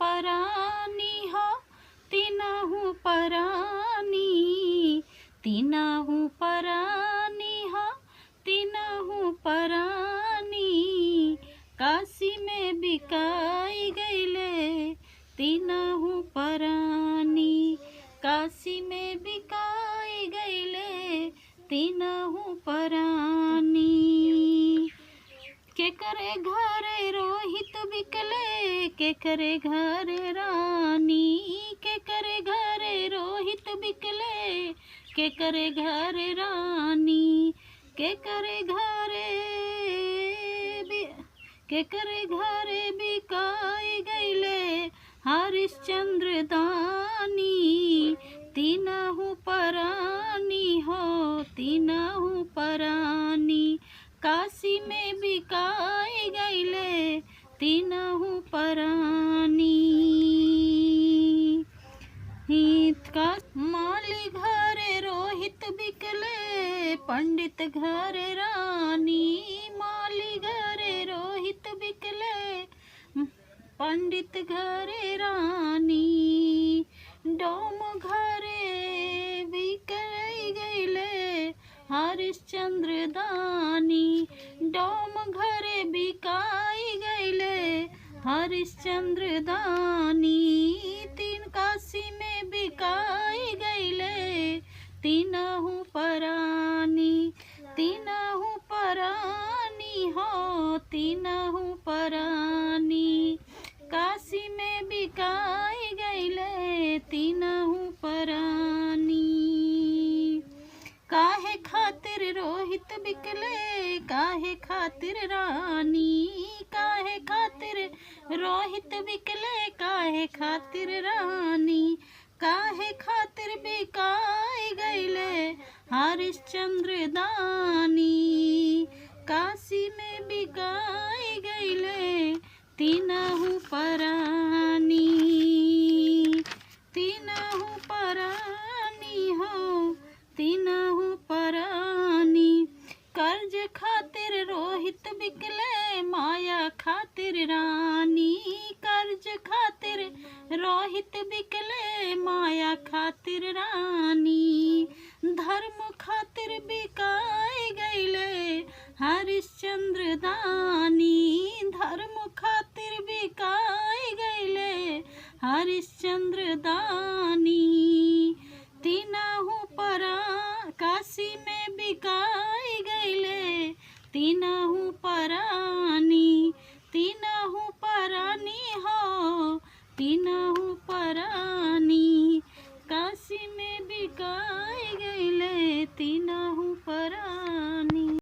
परानी हो तीनहु परानी, तीनहु परानी हो तीनहु परानी। काशी में बिकाई गईले तीनहु परानी, काशी में बिकाई गईले तीनहु परानी। केकरे घरे रोहित बिकले केकरे घरे रानी, केकरे घरे रोहित बिकले केकरे घरे रानी। केकरे घरे बिकाई गईले हरिश्चंद्र दानी, तीनहु परानी हो तीनहु परानी। काशी में बिकाई गईले तीनहु परानी। हित का माली घरे रोहित बिकले पंडित घरे रानी, माली घरे रोहित बिकले पंडित घरे रानी। डोम घरे बिकाई गईले हरिश्चंद्र दानी, डोम घरे बिकाई गईले हरिश्चंद्र दानी। तीन काशी में बिकाई गईले तीनहु परानी, तीनहु परानी हो तीनहु परानी। काशी में बिकाई गईले तीनहु परानी। काहे खातिर रोहित बिकले काहे खातिर रानी, काहे खातिर रोहित बिकले काहे खातिर रानी। काहे खातिर बिकाई गईले हरिश्चंद्र दानी, काशी में बिकाई गईले तीनहु परानी, तीनहु परानी हो तीनहु परानी। कर्ज खातिर रोहित बिकले माया खातिर रानी, कर्ज खातिर रोहित बिकले माया खातिर रानी। धर्म खातिर बिकाई गईले हरिश्चंद्र दानी, धर्म खातिर बिकाई गईले हरिश्चंद्र दानी। तीनहु काशी में बिकाई गईले तीनहु परानी, तीनहु परानी हो तीनहु परानी। काशी में बिकाई गईले